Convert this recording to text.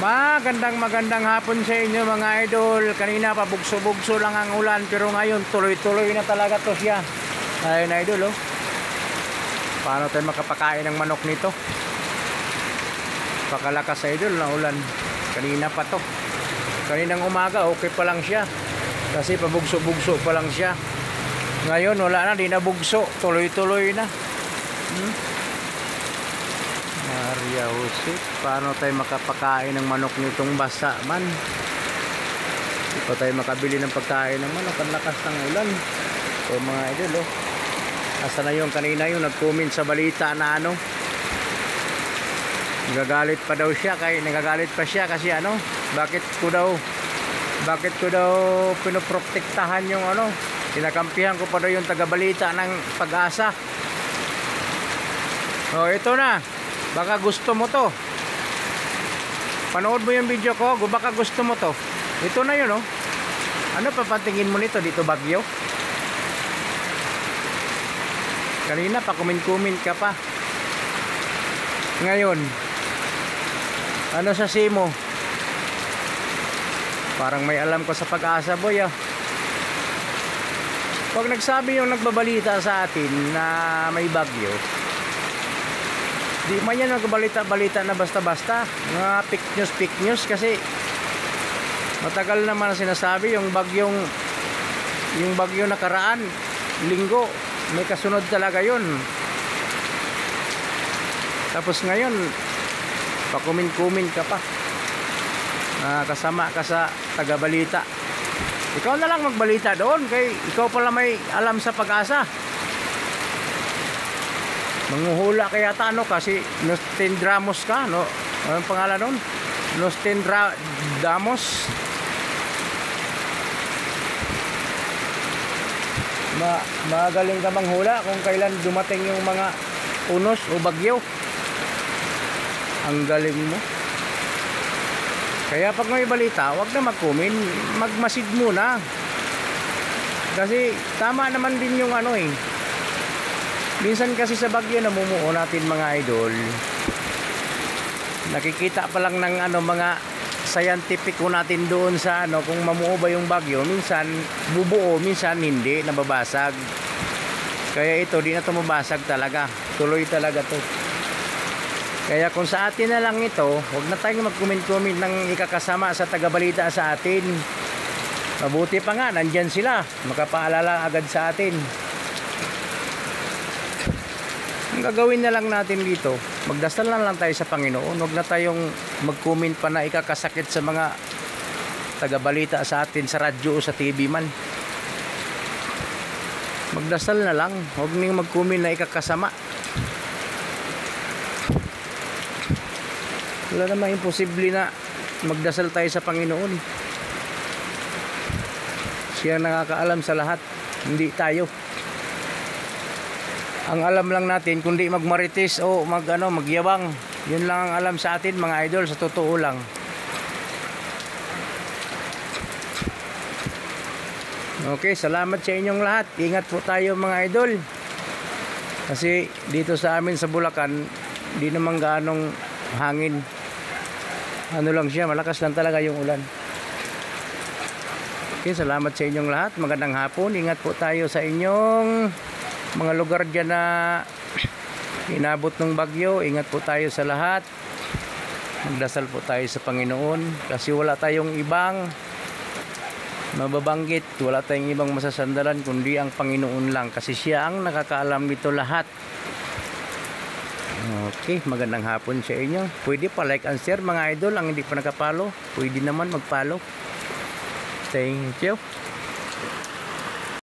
Magandang hapon sa inyo mga idol. Kanina pa bugso-bugso lang ang ulan, pero ngayon tuloy-tuloy na talaga to siya. Ayun idol oh. Paano tayo makapakain ng manok nito? Pakalakas idol na ulan. Kanina pa to. Kaninang umaga okay pa lang siya. Kasi pabugso-bugso pa lang siya. Ngayon wala na, di na bugso. Tuloy-tuloy na. Maria Jose, paano tayo makapakain ng manok nitong basa man? Hindi pa tayo makabili ng pagkain ng manok. Ang lakas ng ulan. So mga idol oh. Asa na yung kanina yung nag-comment sa balita na ano, nagagalit pa daw siya, nagagalit pa siya kasi ano, bakit ko daw pinoprotektahan yung ano, kinakampihan ko pa daw yung taga-balita ng Pag-asa. Oh, ito na. Baka gusto mo to. Panood mo yung video ko, baka gusto mo to. Ito na yun oh. Ano papatingin mo nito dito Bagyo? Kanina pa comment ka pa. Ngayon ano sa simo? Parang may alam ko sa Pag-asa boy ah. Pag nagsabi yung nagbabalita sa atin na may bagyo, di man yan nagbalita-balita na basta-basta. Mga fake news kasi matagal naman sinasabi yung bagyo nakaraan, linggo, may kasunod talaga yun. Tapos ngayon pa-comment ka pa. Kasama ka sa taga-balita. Ikaw na lang magbalita doon, kay ikaw pala may alam sa Pag-asa. Manghuhula kaya ano kasi Nostradamus ka, no? Anong pangalan nun? Nostradamus. Magaling ka manghula kung kailan dumating yung mga unos o bagyo. Ang galing mo. Kaya pag may balita, wag na mag-comment, magmasid muna. Kasi tama naman din yung ano eh. Minsan kasi sa bagyo namumuo natin mga idol, nakikita pa lang ng ano, mga scientific ko natin doon sa ano, kung mamuo ba yung bagyo. Minsan bubuo, minsan hindi, nababasag. Kaya ito, di na ito mabasag talaga. Tuloy talaga to. Kaya kung sa atin na lang ito, huwag na tayong mag-comment ng ikakasama sa taga-balita sa atin. Mabuti pa nga, nandyan sila, makapaalala agad sa atin. Ang gagawin na lang natin dito, magdasal na lang tayo sa Panginoon. Huwag na tayong mag-comment pa na ikakasakit sa mga taga-balita sa atin sa radyo o sa TV man. Magdasal na lang, huwag nang mag-comment na ikakasama. Wala namang imposible na magdasal tayo sa Panginoon. Siya nakakaalam sa lahat, hindi tayo. Ang alam lang natin, kundi magmarites o magyabang. Yun lang ang alam sa atin mga idol, sa totoo lang. Okay, salamat sa inyong lahat. Ingat po tayo mga idol. Kasi dito sa amin sa Bulacan, di naman gaanong hangin. Ano lang siya, malakas lang talaga yung ulan. Okay, salamat sa inyong lahat. Magandang hapon. Ingat po tayo sa inyong mga lugar dyan na inabot ng bagyo. Ingat po tayo sa lahat. Magdasal po tayo sa Panginoon kasi wala tayong ibang mababanggit, wala tayong ibang masasandalan kundi ang Panginoon lang, kasi siya ang nakakaalam nito lahat. Okay, magandang hapon sa inyo. Pwede pa like and share mga idol. Ang hindi pa nakapalo, pwede naman magpalo. Thank you.